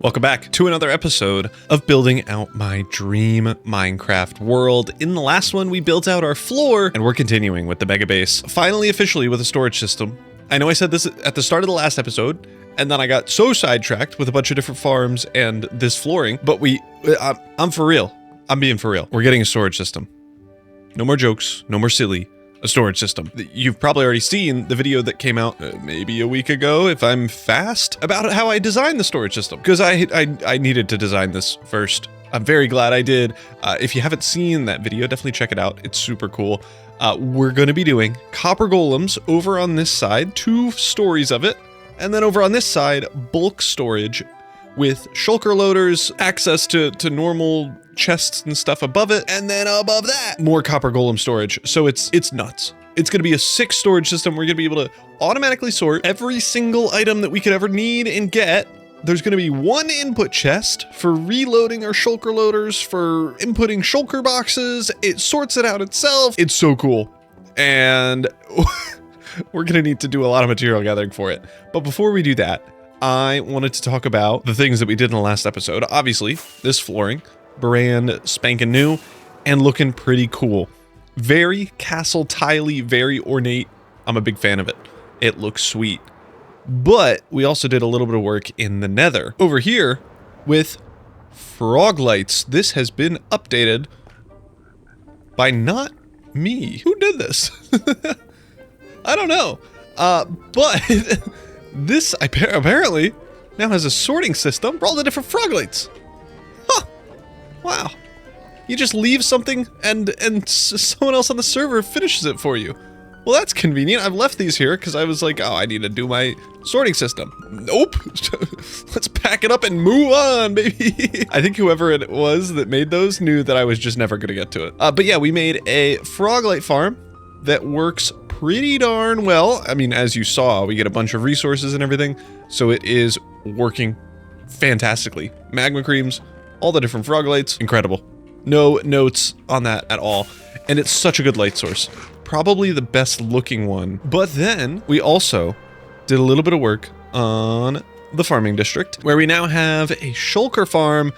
Welcome back to another episode of building out my dream Minecraft world. In the last one, we built out our floor, and we're continuing with the mega base. Finally, officially with a storage system. I know I said this at the start of the last episode, and then I got so sidetracked with a bunch of different farms and this flooring, but I'm for real. I'm being for real. We're getting a storage system. No more jokes, no more silly. A storage system. You've probably already seen the video that came out maybe a week ago, if I'm fast, about how I designed the storage system, because I needed to design this first. I'm very glad I did. If you haven't seen that video, definitely check it out. It's super cool. We're going to be doing copper golems over on this side, 2 stories of it, and then over on this side, bulk storage with shulker loaders, access to normal chests and stuff above it, and then above that, more copper golem storage. So it's nuts. It's gonna be a 6 storage system. We're gonna be able to automatically sort every single item that we could ever need and get. There's gonna be 1 input chest for reloading our shulker loaders, for inputting shulker boxes. It sorts it out itself. It's so cool. And we're gonna need to do a lot of material gathering for it. But before we do that, I wanted to talk about the things that we did in the last episode. Obviously, this flooring, brand spanking new and looking pretty cool. Very castle tiley, very ornate. I'm a big fan of it. It looks sweet. But we also did a little bit of work in the nether. Over here with frog lights. This has been updated by not me. Who did this? I don't know. But this apparently now has a sorting system for all the different frog lights. Huh. Wow. You just leave something and someone else on the server finishes it for you. Well, that's convenient. I've left these here because I was like, oh, I need to do my sorting system. Nope. Let's pack it up and move on, baby. I think whoever it was that made those knew that I was just never going to get to it. But yeah, we made a frog light farm that works pretty darn well. I mean, as you saw, we get a bunch of resources and everything, so it is working fantastically. Magma creams, all the different frog lights, incredible. No notes on that at all, and it's such a good light source. Probably the best looking one. But then we also did a little bit of work on the farming district, where we now have a shulker farm.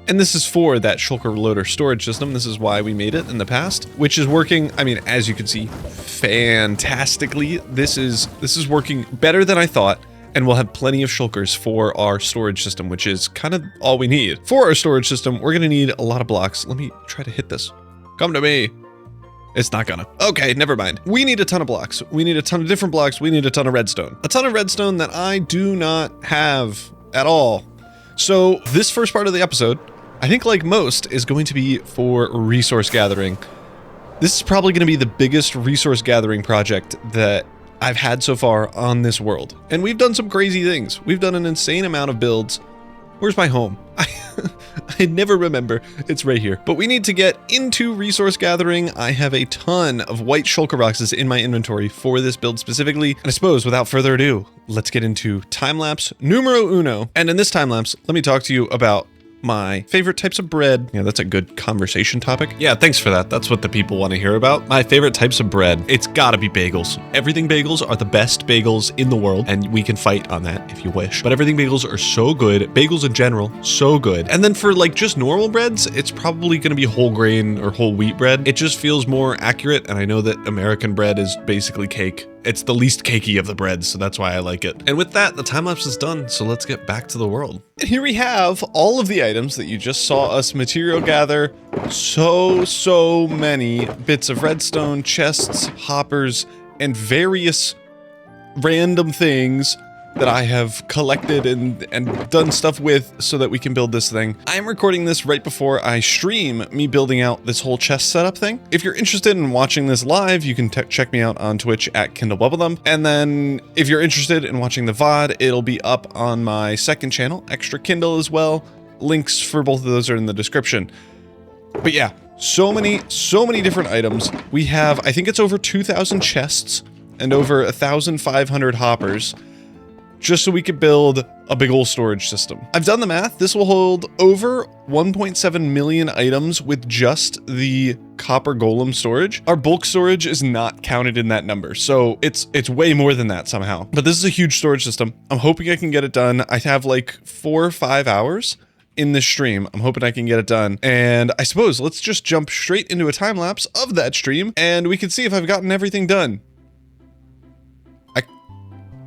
And this is for that shulker loader storage system. This is why we made it in the past, which is working, I mean, as you can see, fantastically. This is working better than I thought, and we'll have plenty of shulkers for our storage system, which is kind of all we need. For our storage system, we're gonna need a lot of blocks. Let me try to hit this. Come to me. It's not gonna. Okay, never mind. We need a ton of blocks. We need a ton of different blocks. We need a ton of redstone. A ton of redstone that I do not have at all. So this first part of the episode, I think, like most, is going to be for resource gathering. This is probably going to be the biggest resource gathering project that I've had so far on this world. And we've done some crazy things. We've done an insane amount of builds. Where's my home? I never remember. It's right here. But we need to get into resource gathering. I have a ton of white shulker boxes in my inventory for this build specifically. And I suppose without further ado, let's get into time-lapse numero uno. And in this time-lapse, let me talk to you about my favorite types of bread. Yeah, that's a good conversation topic. Yeah, thanks for that. That's what the people want to hear about. My favorite types of bread. It's gotta be bagels. Everything bagels are the best bagels in the world, and we can fight on that if you wish. But everything bagels are so good. Bagels in general, so good. And then for like just normal breads, it's probably gonna be whole grain or whole wheat bread. It just feels more accurate, and I know that American bread is basically cake. It's the least cakey of the breads, so that's why I like it. And with that, the time-lapse is done, so let's get back to the world. And here we have all of the items that you just saw us material gather. So many bits of redstone, chests, hoppers, and various random things that I have collected and done stuff with so that we can build this thing. I'm recording this right before I stream me building out this whole chest setup thing. If you're interested in watching this live, you can check me out on Twitch at KindleBubbleDum. And then if you're interested in watching the VOD, it'll be up on my second channel, Extra Kindle, as well. Links for both of those are in the description. But yeah, so many different items. We have, I think it's over 2,000 chests and over 1,500 hoppers. just so we could build a big old storage system. I've done the math. This will hold over 1.7 million items with just the copper golem storage. Our bulk storage is not counted in that number, so it's way more than that somehow. But this is a huge storage system. I'm hoping I can get it done. I have like 4 or 5 hours in this stream. I'm hoping I can get it done. And I suppose let's just jump straight into a time lapse of that stream and we can see if I've gotten everything done.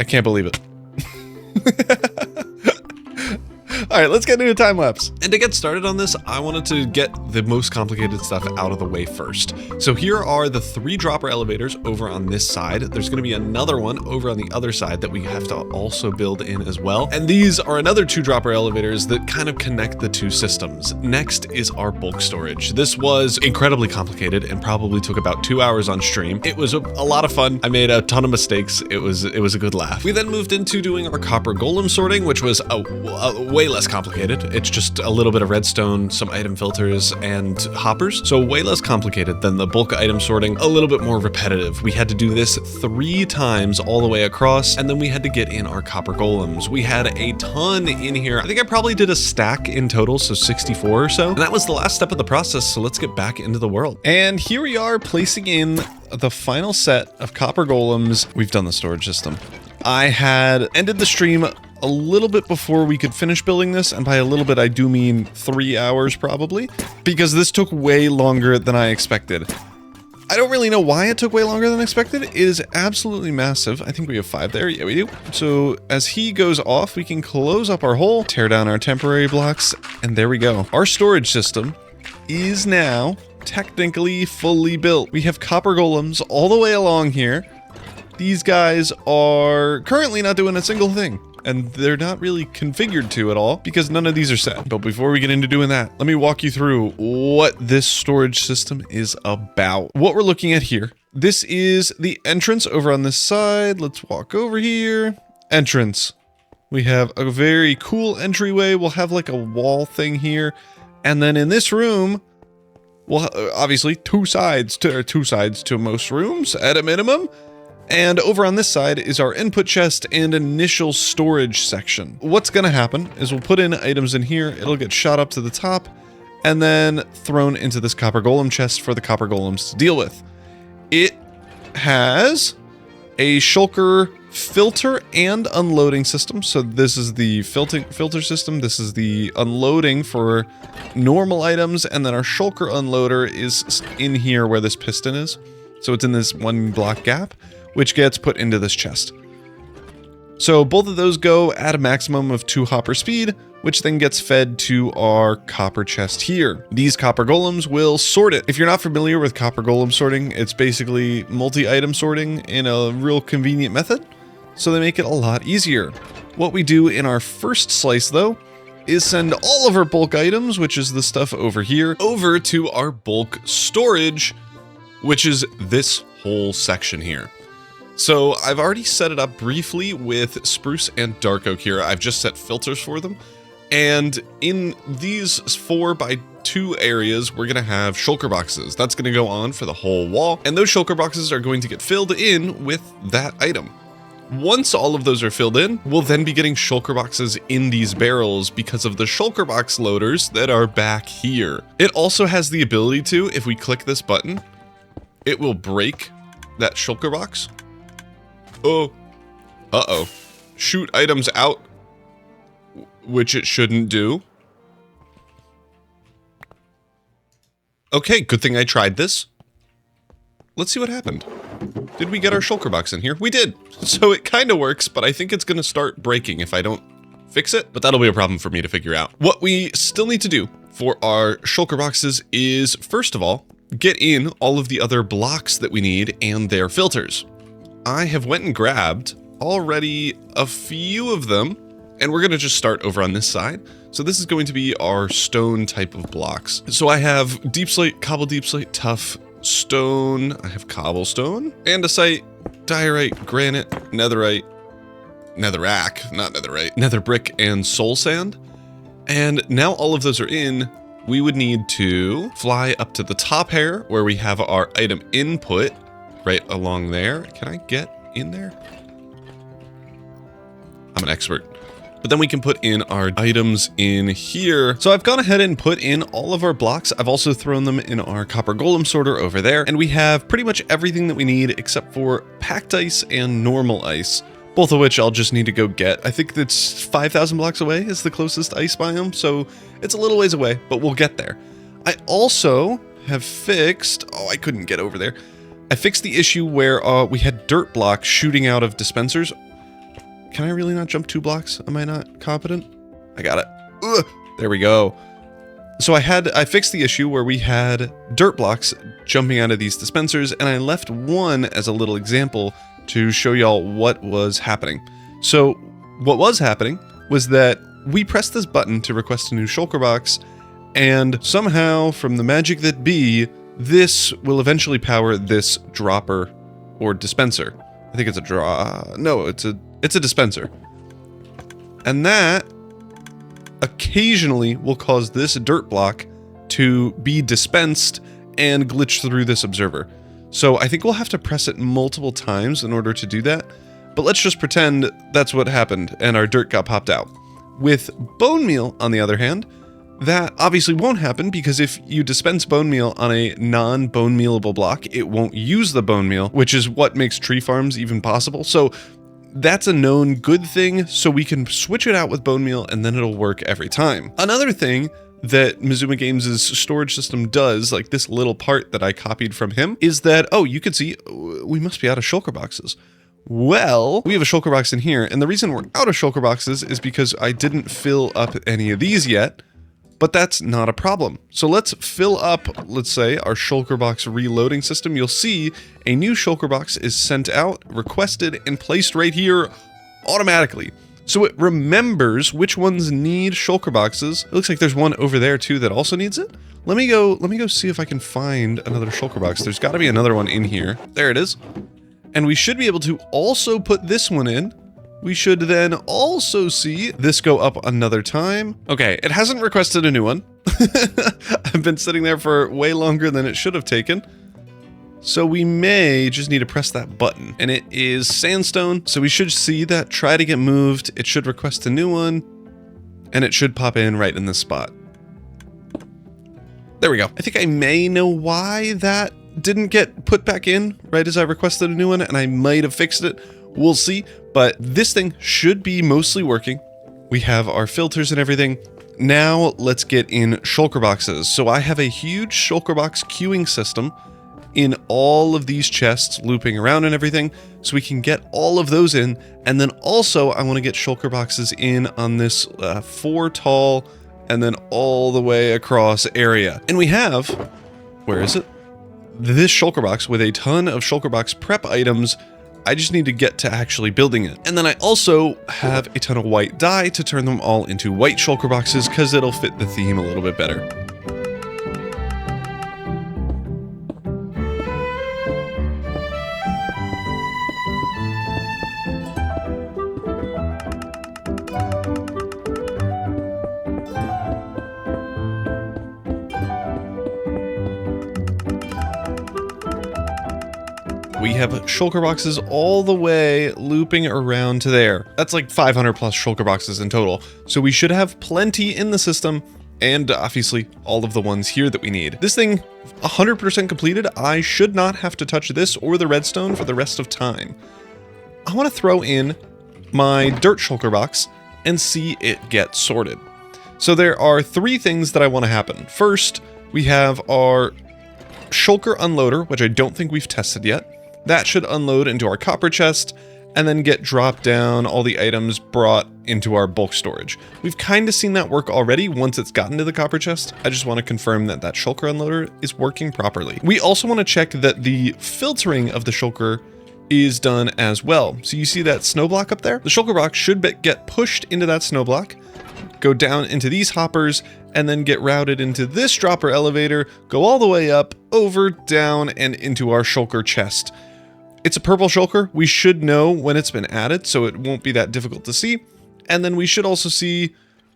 I can't believe it. All right, let's get into a time lapse. And to get started on this, I wanted to get the most complicated stuff out of the way first. So here are the 3 dropper elevators over on this side. There's gonna be another one over on the other side that we have to also build in as well. And these are another 2 dropper elevators that kind of connect the 2 systems. Next is our bulk storage. This was incredibly complicated and probably took about 2 hours on stream. It was a lot of fun. I made a ton of mistakes. It was a good laugh. We then moved into doing our copper golem sorting, which was way less complicated. It's just a little bit of redstone, some item filters, and hoppers. So way less complicated than the bulk item sorting, a little bit more repetitive. We had to do this 3 times all the way across, and then we had to get in our copper golems. We had a ton in here. I think I probably did a stack in total, so 64 or so. And that was the last step of the process, so let's get back into the world. And here we are placing in the final set of copper golems. We've done the storage system. I had ended the stream a little bit before we could finish building this, and by a little bit I do mean 3 hours probably, because this took way longer than I expected. I don't really know why it took way longer than expected. It is absolutely massive. I think we have 5 there. Yeah, we do. So as he goes off, we can close up our hole, tear down our temporary blocks, and there we go. Our storage system is now technically fully built. We have copper golems all the way along here. These guys are currently not doing a single thing, and they're not really configured to at all because none of these are set. But before we get into doing that, let me walk you through what this storage system is about. What we're looking at here, this is the entrance over on this side. Let's walk over here. Entrance. We have a very cool entryway. We'll have like a wall thing here. And then in this room, well, obviously two sides to most rooms at a minimum. And over on this side is our input chest and initial storage section. What's gonna happen is we'll put in items in here, it'll get shot up to the top, and then thrown into this copper golem chest for the copper golems to deal with. It has a shulker filter and unloading system. So this is the filter system, this is the unloading for normal items, and then our shulker unloader is in here where this piston is. So it's in this 1 block gap, which gets put into this chest. So both of those go at a maximum of 2 hopper speed, which then gets fed to our copper chest here. These copper golems will sort it. If you're not familiar with copper golem sorting, it's basically multi-item sorting in a real convenient method, so they make it a lot easier. What we do in our first slice though, is send all of our bulk items, which is the stuff over here, over to our bulk storage, which is this whole section here. So I've already set it up briefly with spruce and dark oak here. I've just set filters for them. And in these 4x2 areas, we're gonna have shulker boxes. That's gonna go on for the whole wall. And those shulker boxes are going to get filled in with that item. Once all of those are filled in, we'll then be getting shulker boxes in these barrels because of the shulker box loaders that are back here. It also has the ability to, if we click this button, it will break that shulker box. Oh, uh-oh. Shoot items out, which it shouldn't do. Okay, good thing I tried this. Let's see what happened. Did we get our shulker box in here? We did. So it kind of works, but I think it's going to start breaking if I don't fix it. But that'll be a problem for me to figure out. What we still need to do for our shulker boxes is, first of all, get in all of the other blocks that we need and their filters. I have went and grabbed already a few of them, and we're going to just start over on this side. So this is going to be our stone type of blocks. So I have deep slate, cobble deep slate, tough, stone, I have cobblestone, andesite, diorite, granite, netherite, netherrack, not netherite, nether brick, and soul sand. And now all of those are in, we would need to fly up to the top here where we have our item input right along there. Can I get in there? I'm an expert. But then we can put in our items in here. So I've gone ahead and put in all of our blocks. I've also thrown them in our copper golem sorter over there. And we have pretty much everything that we need except for packed ice and normal ice, both of which I'll just need to go get. I think that's 5,000 blocks away is the closest ice biome. So it's a little ways away, but we'll get there. I also have fixed, I couldn't get over there. I fixed the issue where we had dirt blocks shooting out of dispensers. Can I really not jump 2 blocks? Am I not competent? I got it. Ugh, there we go. So I fixed the issue where we had dirt blocks jumping out of these dispensers, and I left one as a little example to show y'all what was happening. So what was happening was that we pressed this button to request a new shulker box, and somehow from the magic that be, this will eventually power this dropper or dispenser. I think it's a no, it's a dispenser. And that occasionally will cause this dirt block to be dispensed and glitch through this observer. So I think we'll have to press it multiple times in order to do that. But let's just pretend that's what happened and our dirt got popped out. With bone meal, on the other hand, that obviously won't happen because if you dispense bone meal on a non-bone mealable block, it won't use the bone meal, which is what makes tree farms even possible. So that's a known good thing, so we can switch it out with bone meal and then it'll work every time. Another thing that Mizuma Games' storage system does, like this little part that I copied from him, is that, you can see we must be out of shulker boxes. Well, we have a shulker box in here, and the reason we're out of shulker boxes is because I didn't fill up any of these yet. But that's not a problem. So let's fill up, let's say, our shulker box reloading system. You'll see a new shulker box is sent out, requested, and placed right here automatically. So it remembers which ones need shulker boxes. It looks like there's one over there too that also needs it. Let me go see if I can find another shulker box. There's got to be another one in here. There it is. And we should be able to also put this one in. We should then also see this go up another time. Okay, it hasn't requested a new one. I've been sitting there for way longer than it should have taken. So we may just need to press that button. And it is sandstone, so we should see that try to get moved. It should request a new one, and it should pop in right in this spot. There we go. I think I may know why that didn't get put back in right as I requested a new one, and I might have fixed it. We'll see, but this thing should be mostly working. We have our filters and everything. Now let's get in shulker boxes. So I have a huge shulker box queuing system in all of these chests looping around and everything, so we can get all of those in. And then also I want to get shulker boxes in on this 4 tall and then all the way across area. And we have, where is it? This shulker box with a ton of shulker box prep items. I just need to get to actually building it. And then I also have a ton of white dye to turn them all into white shulker boxes because it'll fit the theme a little bit better. We have shulker boxes all the way looping around to there. That's like 500 plus shulker boxes in total. So we should have plenty in the system, and obviously all of the ones here that we need. This thing 100% completed. I should not have to touch this or the redstone for the rest of time. I want to throw in my dirt shulker box and see it get sorted. So there are 3 things that I want to happen. First, we have our shulker unloader, which I don't think we've tested yet. That should unload into our copper chest and then get dropped down, all the items brought into our bulk storage. We've kind of seen that work already once it's gotten to the copper chest. I just want to confirm that that shulker unloader is working properly. We also want to check that the filtering of the shulker is done as well. So you see that snow block up there? The shulker box should get pushed into that snow block, go down into these hoppers, and then get routed into this dropper elevator, go all the way up, over, down, and into our shulker chest. It's a purple shulker. We should know when it's been added, so it won't be that difficult to see. And then we should also see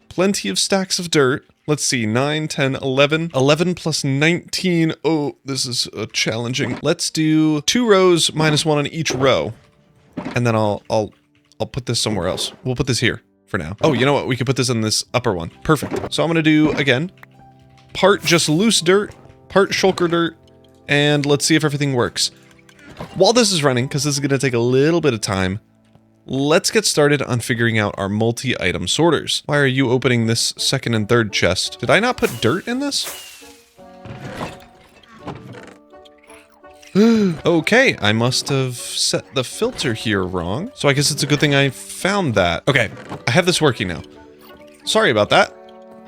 plenty of stacks of dirt. Let's see, 9, 10, 11. 11 plus 19. Oh, this is challenging. Let's do 2 rows minus 1 on each row. And then I'll I'll put this somewhere else. We'll put this here for now. Oh, you know what? We could put this in this upper one. Perfect. So I'm gonna do, again, part just loose dirt, part shulker dirt, and let's see if everything works. While this is running, because this is gonna take a little bit of time, let's get started on figuring out our multi-item sorters. Why are you opening this second and third chest? Did I not put dirt in this? Okay, I must have set the filter here wrong. So I guess it's a good thing I found that. Okay, I have this working now. Sorry about that.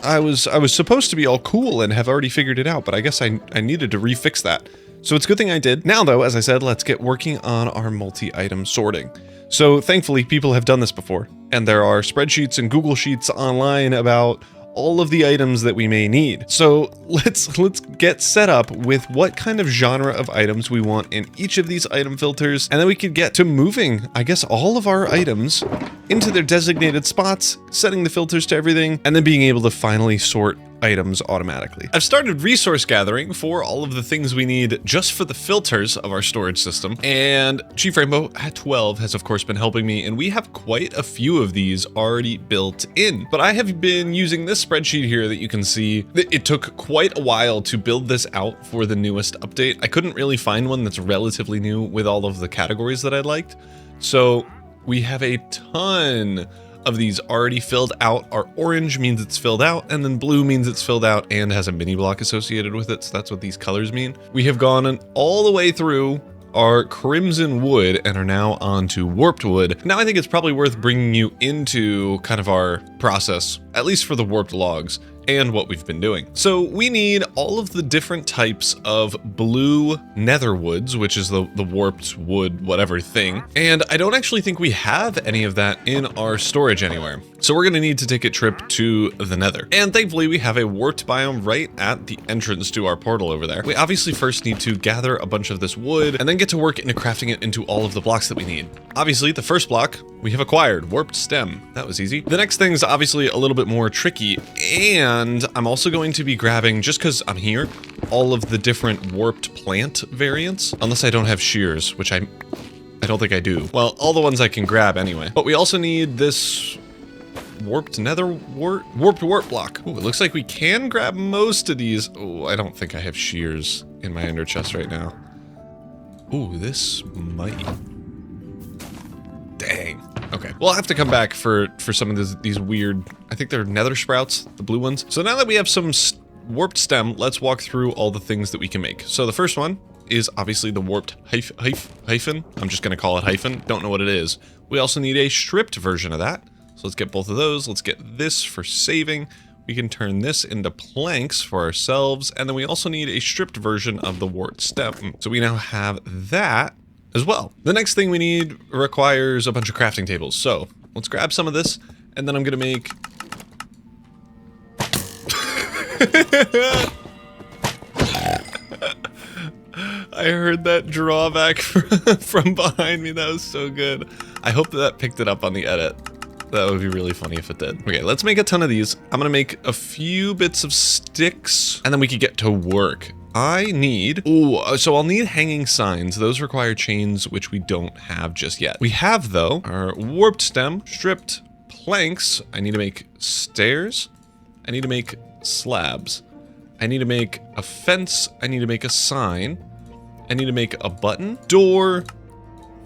I was supposed to be all cool and have already figured it out, but I guess I needed to refix that. So it's a good thing I did. Now though, as I said, let's get working on our multi-item sorting. So thankfully, people have done this before, and there are spreadsheets and Google Sheets online about all of the items that we may need. So let's get set up with what kind of genre of items we want in each of these item filters, and then we could get to moving, I guess, all of our items into their designated spots, setting the filters to everything, and then being able to finally sort items automatically. I've started resource gathering for all of the things we need just for the filters of our storage system, and Chief Rainbow at 12 has of course been helping me, and we have quite a few of these already built in. But I have been using this spreadsheet here that you can see. It took quite a while to build this out for the newest update. I couldn't really find one that's relatively new with all of the categories that I liked. So we have a ton of these already filled out. Our orange means it's filled out, and then blue means it's filled out and has a mini block associated with it. So that's what these colors mean. We have gone all the way through our crimson wood and are now on to warped wood. Now I think it's probably worth bringing you into kind of our process, at least for the warped logs, and what we've been doing. So we need all of the different types of blue nether woods, which is the warped wood whatever thing. And I don't actually think we have any of that in our storage anywhere. So we're gonna need to take a trip to the nether. And thankfully we have a warped biome right at the entrance to our portal over there. We obviously first need to gather a bunch of this wood and then get to work into crafting it into all of the blocks that we need. Obviously the first block we have acquired, warped stem. That was easy. The next thing is obviously a little bit more tricky, and I'm also going to be grabbing, just because I'm here, all of the different warped plant variants, unless I don't have shears, which I don't think I do. Well, all the ones I can grab anyway. But we also need this warped nether warped block. Ooh, it looks like we can grab most of these. Oh, I don't think I have shears in my ender chest right now. Ooh, this might. Dang. Okay, we'll have to come back for some of these weird, I think they're nether sprouts, the blue ones. So now that we have some warped stem, let's walk through all the things that we can make. So the first one is obviously the warped hyphen. I'm just gonna call it hyphen. Don't know what it is. We also need a stripped version of that. So let's get both of those. Let's get this for saving. We can turn this into planks for ourselves. And then we also need a stripped version of the warped stem. So we now have that as well. The next thing we need requires a bunch of crafting tables. So let's grab some of this, and then I'm gonna make... I heard that drawback from behind me. That was so good. I hope that picked it up on the edit. That would be really funny if it did. Okay, let's make a ton of these. I'm gonna make a few bits of sticks, and then we can get to work. I need, so I'll need hanging signs. Those require chains, which we don't have just yet. We have, though, our warped stem, stripped planks. I need to make stairs. I need to make slabs. I need to make a fence. I need to make a sign. I need to make a button, door,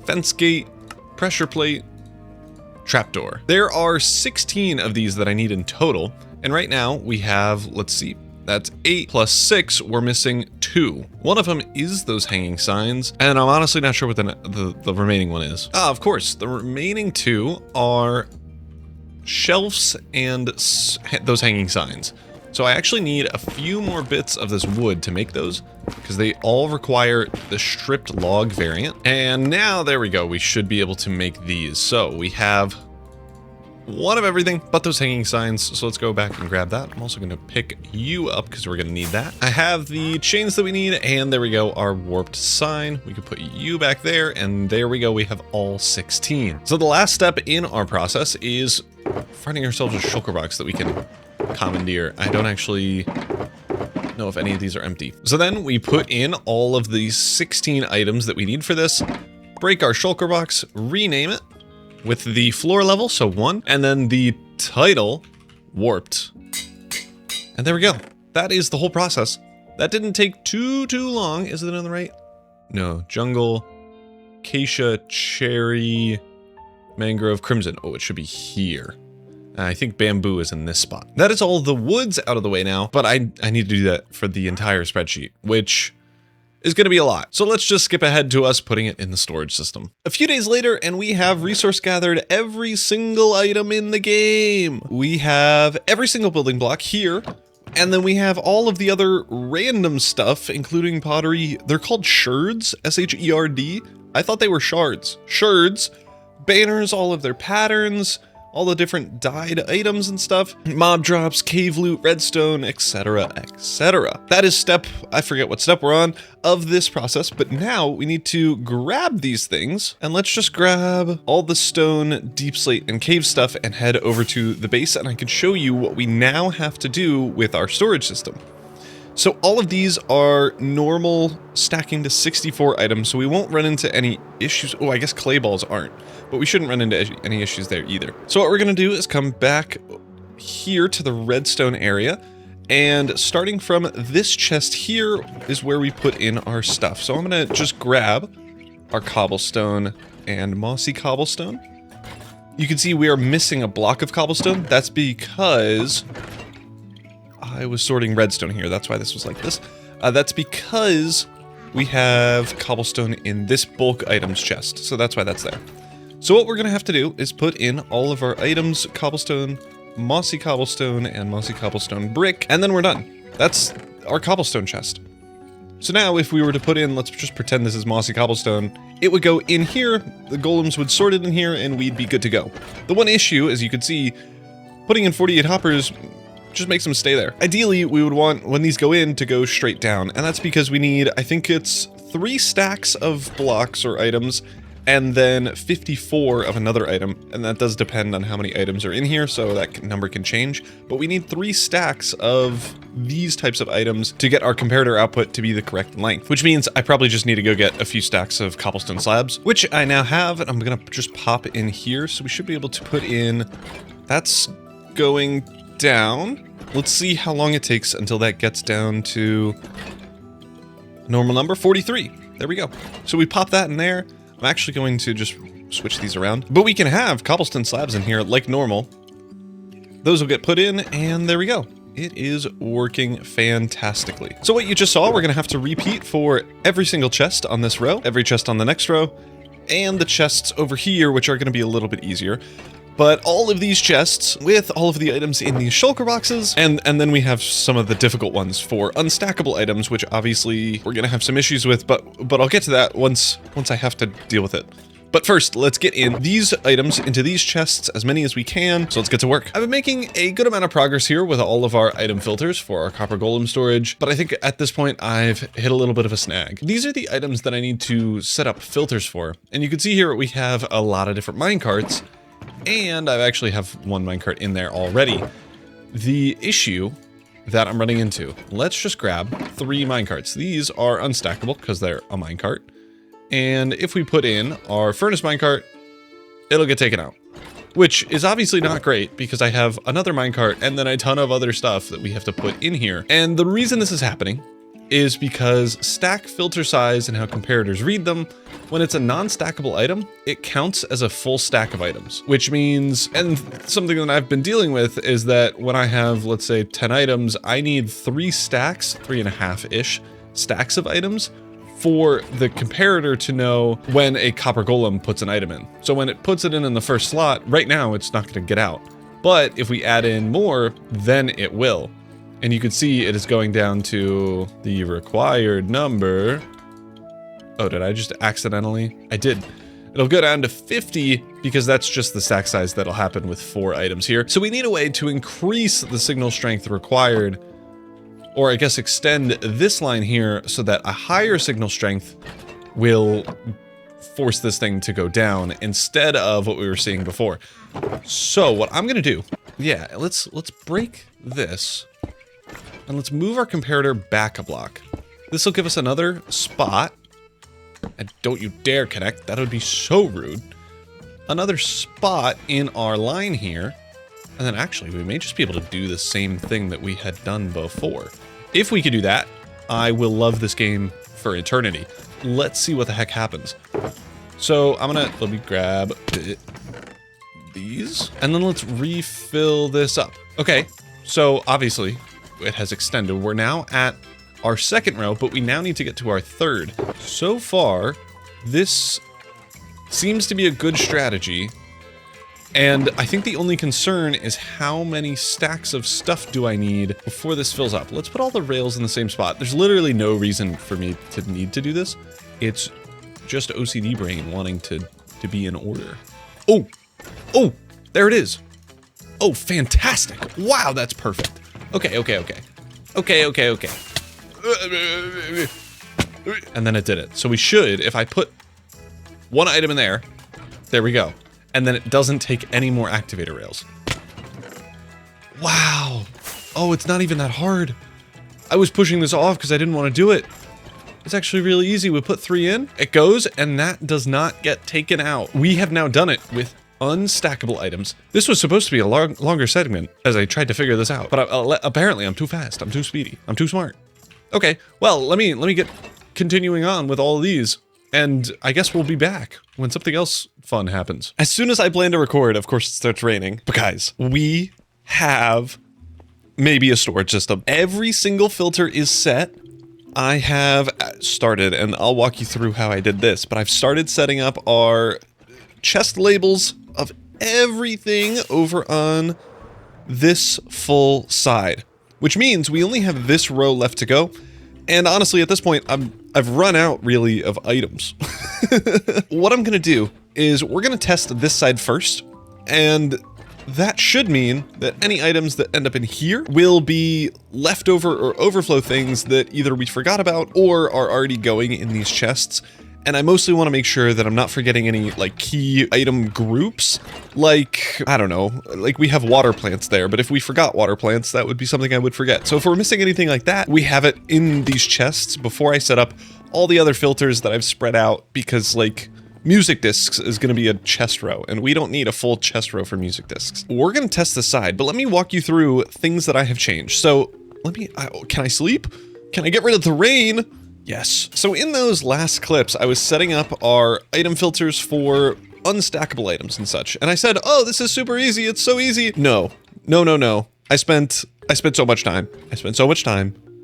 fence gate, pressure plate, trapdoor. There are 16 of these that I need in total. And right now we have, let's see, that's 8 plus 6, we're missing 2. One of them is those hanging signs, and I'm honestly not sure what the remaining one is. Ah, of course, the remaining 2 are shelves and those hanging signs. So I actually need a few more bits of this wood to make those, because they all require the stripped log variant. And now, there we go, we should be able to make these. So we have one of everything but those hanging signs, so let's go back and grab that. I'm also going to pick you up because we're going to need that. I have the chains that we need, and there we go, our warped sign. We can put you back there, and there we go, we have all 16. So the last step in our process is finding ourselves a shulker box that we can commandeer. I don't actually know if any of these are empty. So then we put in all of these 16 items that we need for this, break our shulker box, rename it. with the floor level, so 1, and then the title warped. And there we go. That is the whole process. That didn't take too long. Is it on the right? No, jungle, acacia, cherry, mangrove, crimson. Oh, it should be here. I think bamboo is in this spot. That is all the woods out of the way now, but I need to do that for the entire spreadsheet, which is going to be a lot. So let's just skip ahead to us putting it in the storage system. A few days later, and we have resource gathered every single item in the game. We have every single building block here, and then we have all of the other random stuff, including pottery. They're called sherds, S-H-E-R-D. I thought they were shards. Sherds, banners, all of their patterns, all the different dyed items and stuff, mob drops, cave loot, redstone, etc., etc. That is I forget what step we're on of this process, but now we need to grab these things, and let's just grab all the stone, deep slate, and cave stuff and head over to the base, and I can show you what we now have to do with our storage system. So all of these are normal stacking to 64 items, so we won't run into any issues. Oh, I guess clay balls aren't, but we shouldn't run into any issues there either. So what we're gonna do is come back here to the redstone area, and starting from this chest here is where we put in our stuff. So I'm gonna just grab our cobblestone and mossy cobblestone. You can see we are missing a block of cobblestone. That's because I was sorting redstone here. That's why this was like this. That's because we have cobblestone in this bulk items chest. So that's why that's there. So what we're going to have to do is put in all of our items, cobblestone, mossy cobblestone, and mossy cobblestone brick, and then we're done. That's our cobblestone chest. So now if we were to put in, let's just pretend this is mossy cobblestone, it would go in here, the golems would sort it in here, and we'd be good to go. The one issue, as you can see, putting in 48 hoppers just makes them stay there. Ideally, we would want, when these go in, to go straight down, and that's because we need, I think it's 3 stacks of blocks or items, and then 54 of another item, and that does depend on how many items are in here, so that number can change, but we need 3 stacks of these types of items to get our comparator output to be the correct length, which means I probably just need to go get a few stacks of cobblestone slabs, which I now have, and I'm gonna just pop in here, so we should be able to put in, that's going down. Let's see how long it takes until that gets down to normal number, 43. There we go. So we pop that in there. I'm actually going to just switch these around, but we can have cobblestone slabs in here like normal. Those will get put in, and there we go. It is working fantastically. So what you just saw, we're gonna have to repeat for every single chest on this row, every chest on the next row, and the chests over here, which are gonna be a little bit easier. But all of these chests with all of the items in these shulker boxes, and then we have some of the difficult ones for unstackable items, which obviously we're gonna have some issues with, but I'll get to that once I have to deal with it. But first, let's get in these items into these chests, as many as we can, so let's get to work. I've been making a good amount of progress here with all of our item filters for our copper golem storage, but I think at this point I've hit a little bit of a snag. These are the items that I need to set up filters for, and you can see here we have a lot of different minecarts, and I actually have one minecart in there already. The issue that I'm running into, let's just grab 3 minecarts. These are unstackable because they're a minecart. And if we put in our furnace minecart, it'll get taken out. Which is obviously not great because I have another minecart and then a ton of other stuff that we have to put in here. And the reason this is happening is because stack filter size and how comparators read them, when it's a non-stackable item, it counts as a full stack of items, which means, and something that I've been dealing with is that when I have, let's say 10 items, I need 3 stacks, 3.5-ish stacks of items for the comparator to know when a copper golem puts an item in. So when it puts it in the first slot, right now it's not gonna get out. But if we add in more, then it will. And you can see it is going down to the required number. Oh, did I just accidentally? I did. It'll go down to 50 because that's just the stack size that'll happen with 4 items here. So we need a way to increase the signal strength required, or I guess extend this line here so that a higher signal strength will force this thing to go down instead of what we were seeing before. So what I'm gonna do, yeah, let's break this. And let's move our comparator back a block. This will give us another spot. And don't you dare connect, that would be so rude. another spot in our line here. And then actually, we may just be able to do the same thing that we had done before. If we could do that, I will love this game for eternity. Let's see what the heck happens. So let me grab these, and then let's refill this up. Okay, so obviously it has extended. We're now at our second row, but we now need to get to our third. So far, this seems to be a good strategy. And I think the only concern is how many stacks of stuff do I need before this fills up. Let's put all the rails in the same spot. There's literally no reason for me to need to do this. It's just OCD brain wanting to be in order. Oh, there it is. Oh, fantastic. Wow, that's perfect. Okay. And then it did it. So we should, if I put one item in there we go. And then it doesn't take any more activator rails. Wow. Oh, it's not even that hard. I was pushing this off because I didn't want to do it. It's actually really easy. We put 3 in, it goes, and that does not get taken out. We have now done it with unstackable items. This was supposed to be a longer segment as I tried to figure this out, but apparently I'm too fast, I'm too speedy, I'm too smart. Okay, well, let me get continuing on with all of these, and I guess we'll be back when something else fun happens. As soon as I plan to record, of course it starts raining, but guys, we have maybe a storage system. Every single filter is set. I have started, and I'll walk you through how I did this, but I've started setting up our chest labels of everything over on this full side, which means we only have this row left to go. And honestly, at this point, I've run out really of items. What I'm gonna do is we're gonna test this side first, and that should mean that any items that end up in here will be leftover or overflow things that either we forgot about or are already going in these chests. And I mostly want to make sure that I'm not forgetting any like key item groups, like, I don't know, like we have water plants there, but if we forgot water plants, that would be something I would forget. So if we're missing anything like that, we have it in these chests before I set up all the other filters that I've spread out, because like music discs is going to be a chest row, and we don't need a full chest row for music discs. We're going to test this side, but let me walk you through things that I have changed. So can I sleep? Can I get rid of the rain? Yes. So in those last clips, I was setting up our item filters for unstackable items and such. And I said, oh, this is super easy. It's so easy. No. I spent so much time.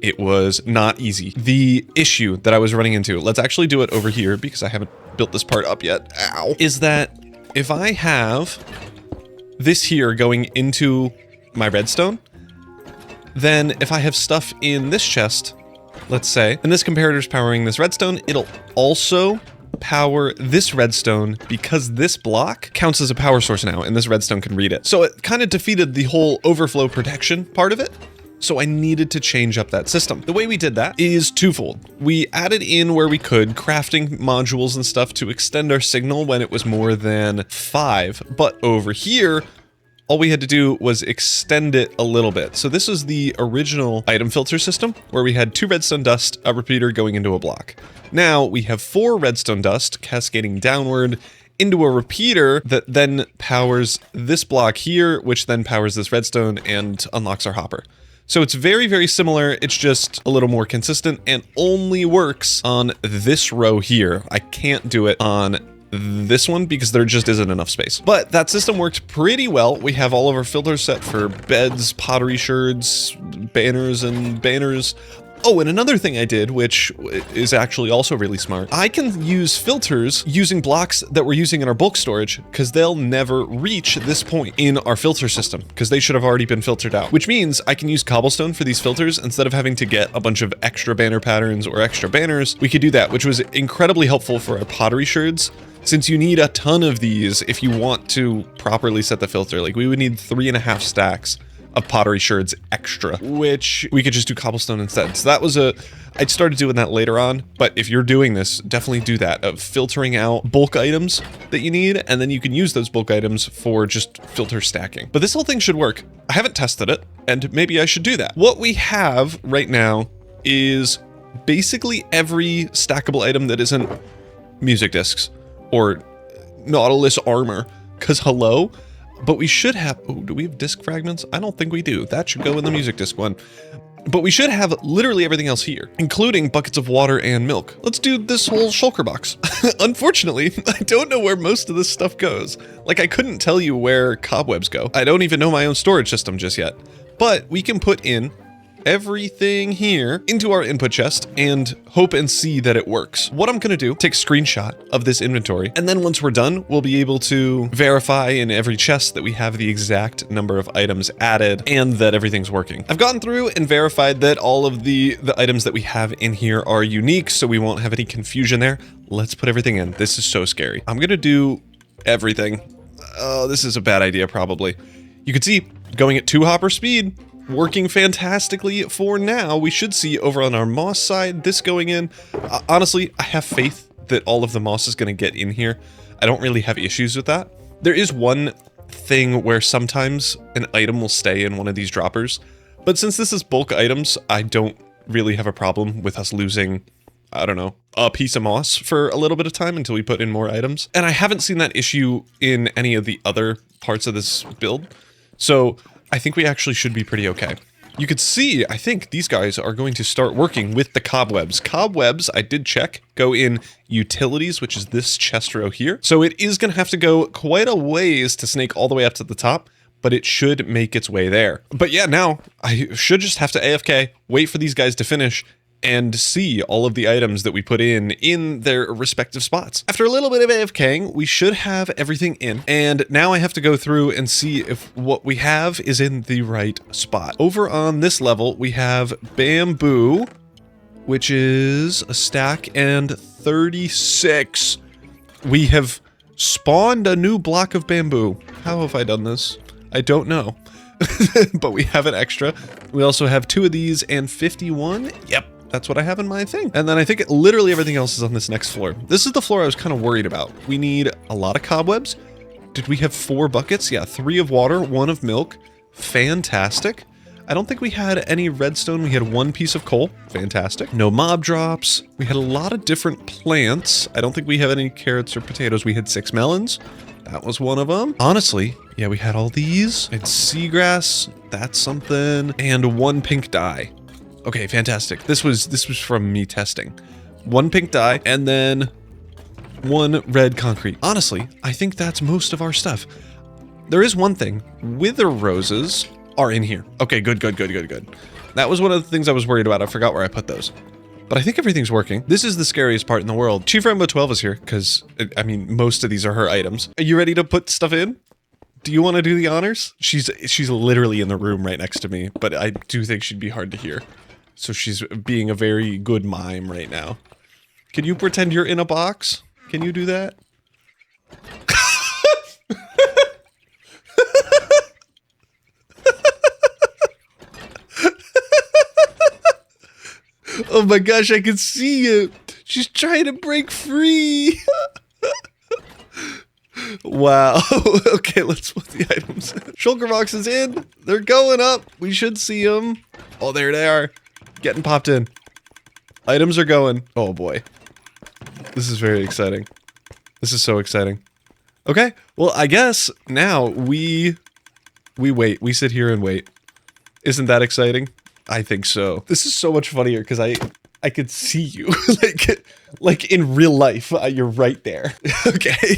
It was not easy. The issue that I was running into, let's actually do it over here because I haven't built this part up yet. Ow. Is that if I have this here going into my redstone, then if I have stuff in this chest, let's say, and this comparator's powering this redstone, it'll also power this redstone because this block counts as a power source now, and this redstone can read it. So it kind of defeated the whole overflow protection part of it. So I needed to change up that system. The way we did that is twofold. We added in where we could crafting modules and stuff to extend our signal when it was more than 5. But over here, all we had to do was extend it a little bit. So this is the original item filter system where we had 2 redstone dust, a repeater going into a block. Now we have 4 redstone dust cascading downward into a repeater that then powers this block here, which then powers this redstone and unlocks our hopper. So it's very, very similar. It's just a little more consistent and only works on this row here. I can't do it on this one because there just isn't enough space. But that system worked pretty well. We have all of our filters set for beds, pottery sherds, banners. Oh, and another thing I did, which is actually also really smart, I can use filters using blocks that we're using in our bulk storage because they'll never reach this point in our filter system because they should have already been filtered out, which means I can use cobblestone for these filters instead of having to get a bunch of extra banner patterns or extra banners. We could do that, which was incredibly helpful for our pottery sherds, since you need a ton of these if you want to properly set the filter. Like we would need 3.5 stacks of pottery sherds extra, which we could just do cobblestone instead. So that was I'd started doing that later on, but if you're doing this, definitely do that, of filtering out bulk items that you need, and then you can use those bulk items for just filter stacking. But this whole thing should work. I haven't tested it, and maybe I should do that. What we have right now is basically every stackable item that isn't music discs or Nautilus armor. Because hello? But we should have... Oh, do we have disc fragments? I don't think we do. That should go in the music disc one. But we should have literally everything else here, including buckets of water and milk. Let's do this whole shulker box. Unfortunately, I don't know where most of this stuff goes. Like, I couldn't tell you where cobwebs go. I don't even know my own storage system just yet. But we can put in everything here into our input chest and hope and see that it works. What I'm gonna do, take a screenshot of this inventory, and then once we're done, we'll be able to verify in every chest that we have the exact number of items added and that everything's working. I've gone through and verified that all of the items that we have in here are unique, so we won't have any confusion there. Let's put everything in. This is so scary. I'm gonna do everything. Oh, this is a bad idea, probably. You can see, going at 2 hopper speed, working fantastically for now. We should see over on our moss side, this going in. Honestly, I have faith that all of the moss is going to get in here. I don't really have issues with that. There is one thing where sometimes an item will stay in one of these droppers, but since this is bulk items, I don't really have a problem with us losing, I don't know, a piece of moss for a little bit of time until we put in more items. And I haven't seen that issue in any of the other parts of this build. So I think we actually should be pretty okay. You could see, I think these guys are going to start working with the cobwebs. Cobwebs, I did check, go in utilities, which is this chest row here. So it is going to have to go quite a ways to snake all the way up to the top, but it should make its way there. But yeah, now I should just have to AFK, wait for these guys to finish, and see all of the items that we put in their respective spots. After a little bit of AFKing, we should have everything in. And now I have to go through and see if what we have is in the right spot. Over on this level, we have bamboo, which is a stack and 36. We have spawned a new block of bamboo. How have I done this? I don't know. But we have an extra. We also have 2 of these and 51. Yep. That's what I have in my thing. And then I think literally everything else is on this next floor. This is the floor I was kind of worried about. We need a lot of cobwebs. Did we have 4 buckets? Yeah, 3 of water, 1 of milk. Fantastic. I don't think we had any redstone. We had 1 piece of coal. Fantastic. No mob drops. We had a lot of different plants. I don't think we have any carrots or potatoes. We had 6 melons. That was one of them. Honestly, yeah, we had all these. And seagrass. That's something. And 1 pink dye. Okay, fantastic. This was from me testing. 1 pink dye, and then 1 red concrete. Honestly, I think that's most of our stuff. There is one thing. Wither roses are in here. Okay, good. That was one of the things I was worried about. I forgot where I put those. But I think everything's working. This is the scariest part in the world. Chief Rainbow 12 is here, because, I mean, most of these are her items. Are you ready to put stuff in? Do you want to do the honors? She's literally in the room right next to me, but I do think she'd be hard to hear. So she's being a very good mime right now. Can you pretend you're in a box? Can you do that? Oh my gosh, I can see you. She's trying to break free. Wow. Okay, let's put the items in. Shulker box is in. They're going up. We should see them. Oh, there they are. Getting popped in. Items are going. Oh boy. This is very exciting. This is so exciting. Okay, well, I guess now we wait. We sit here and wait. Isn't that exciting? I think so. This is so much funnier because I could see you. like in real life, you're right there. Okay.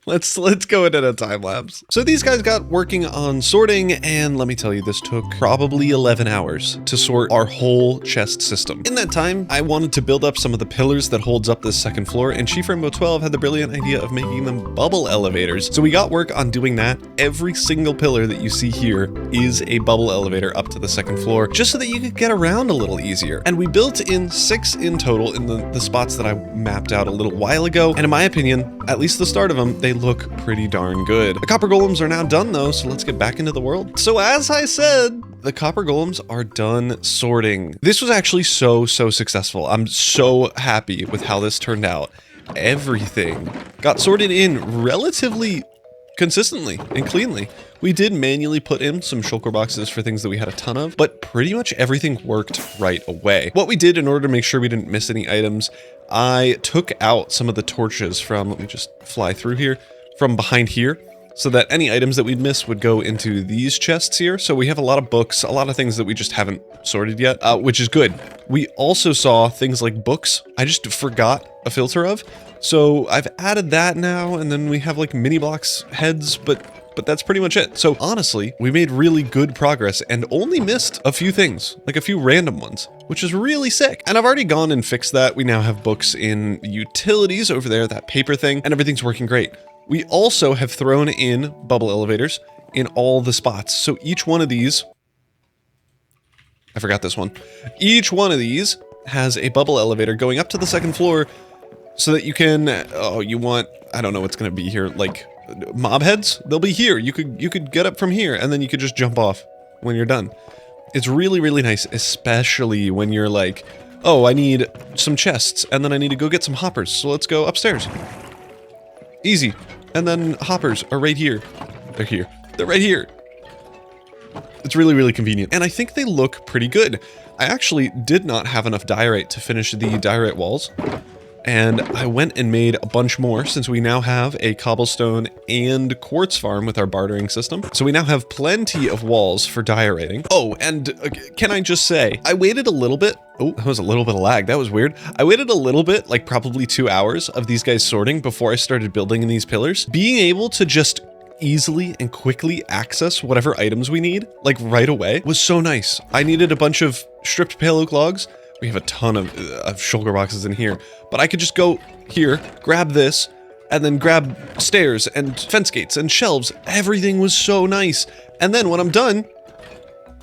Let's go into a time lapse. So these guys got working on sorting, and let me tell you, this took probably 11 hours to sort our whole chest system. In that time, I wanted to build up some of the pillars that holds up this second floor, and Chief Rainbow 12 had the brilliant idea of making them bubble elevators. So we got work on doing that. Every single pillar that you see here is a bubble elevator up to the second floor, just so that you could get around a little easier. And we built in 6 in total in the spots that I mapped out a little while ago, and in my opinion, at least the start of them, they look pretty darn good. The copper golems are now done though, so let's get back into the world. So as I said, the copper golems are done sorting. This was actually so successful. I'm so happy with how this turned out. Everything got sorted in relatively consistently and cleanly. We did manually put in some shulker boxes for things that we had a ton of, but pretty much everything worked right away. What we did in order to make sure we didn't miss any items, I took out some of the torches from, let me just fly through here, from behind here, so that any items that we'd miss would go into these chests here. So we have a lot of books, a lot of things that we just haven't sorted yet, which is good. We also saw things like books I just forgot a filter of. So I've added that now, and then we have like mini blocks heads, but that's pretty much it. So honestly, we made really good progress and only missed a few things, like a few random ones, which is really sick. And I've already gone and fixed that. We now have books in utilities over there, that paper thing, and everything's working great. We also have thrown in bubble elevators in all the spots. So each one of these, I forgot this one. Each one of these has a bubble elevator going up to the second floor so that you can, oh, you want, I don't know what's going to be here, like mob heads? They'll be here. You could get up from here and then you could just jump off when you're done. It's really, really nice, especially when you're like, oh, I need some chests and then I need to go get some hoppers. So let's go upstairs. Easy. And then hoppers are right here. They're here. They're right here. It's really, really convenient. And I think they look pretty good. I actually did not have enough diorite to finish the diorite walls. And I went and made a bunch more since we now have a cobblestone and quartz farm with our bartering system. So we now have plenty of walls for dioriting. Oh, and can I just say, I waited a little bit. Oh, that was a little bit of lag. That was weird. I waited a little bit, like probably 2 hours of these guys sorting before I started building in these pillars. Being able to just easily and quickly access whatever items we need, like right away, was so nice. I needed a bunch of stripped pale oak logs. We have a ton of shulker boxes in here, but I could just go here, grab this, and then grab stairs and fence gates and shelves. Everything was so nice. And then when I'm done,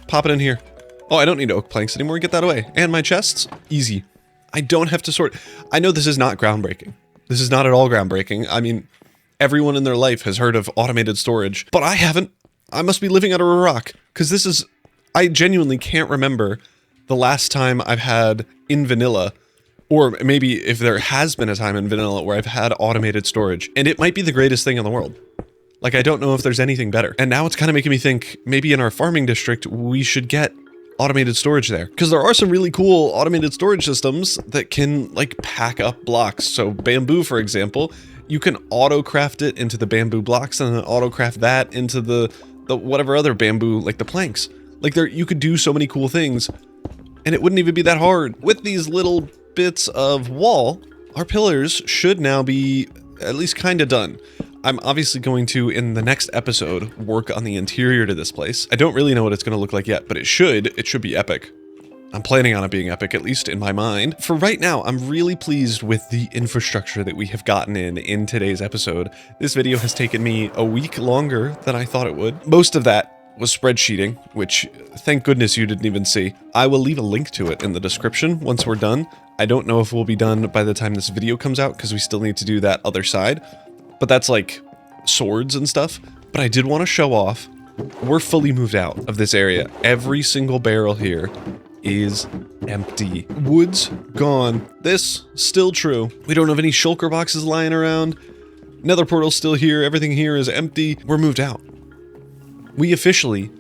pop it in here. Oh, I don't need oak planks anymore. Get that away. And my chests, easy. I don't have to sort. I know this is not groundbreaking. This is not at all groundbreaking. I mean, everyone in their life has heard of automated storage, but I haven't. I must be living under a rock, because this is, I genuinely can't remember the last time I've had in vanilla, or maybe if there has been a time in vanilla where I've had automated storage, and it might be the greatest thing in the world. Like, I don't know if there's anything better. And now it's kind of making me think maybe in our farming district, we should get automated storage there, because there are some really cool automated storage systems that can like pack up blocks. So bamboo, for example, you can auto craft it into the bamboo blocks and then auto craft that into the whatever other bamboo, like the planks. Like you could do so many cool things. And it wouldn't even be that hard. With these little bits of wall, our pillars should now be at least kind of done. I'm obviously going to, in the next episode, work on the interior to this place. I don't really know what it's going to look like yet, but it should be epic. I'm planning on it being epic, at least in my mind. For right now, I'm really pleased with the infrastructure that we have gotten in today's episode. This video has taken me a week longer than I thought it would. Most of that was spreadsheeting, which thank goodness you didn't even see. I will leave a link to it in the description once we're done. I don't know if we'll be done by the time this video comes out because we still need to do that other side, but that's like swords and stuff. But I did want to show off, we're fully moved out of this area. Every single barrel here is empty. Wood's gone. This still true. We don't have any shulker boxes lying around. Nether portal's still here. Everything here is empty. We're moved out. We officially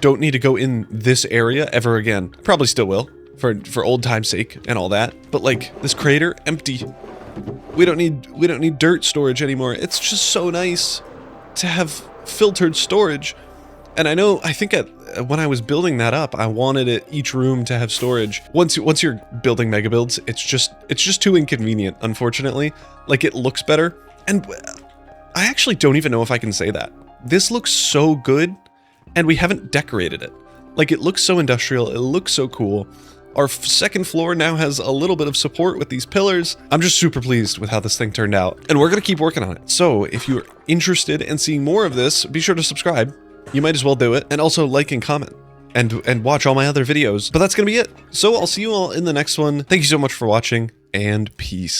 don't need to go in this area ever again. Probably still will, for old time's sake and all that. But like, this crater, empty. We don't need dirt storage anymore. It's just so nice to have filtered storage. And I think when I was building that up, I wanted each room to have storage. Once you're building mega builds, it's just too inconvenient, unfortunately. Like, it looks better. And I actually don't even know if I can say that. This looks so good, and we haven't decorated it. Like, it looks so industrial, it looks so cool. Our second floor now has a little bit of support with these pillars. I'm just super pleased with how this thing turned out, and we're gonna keep working on it. So if you're interested in seeing more of this, be sure to subscribe. You might as well do it, and also like and comment, and watch all my other videos. But that's gonna be it. So I'll see you all in the next one. Thank you so much for watching, and peace.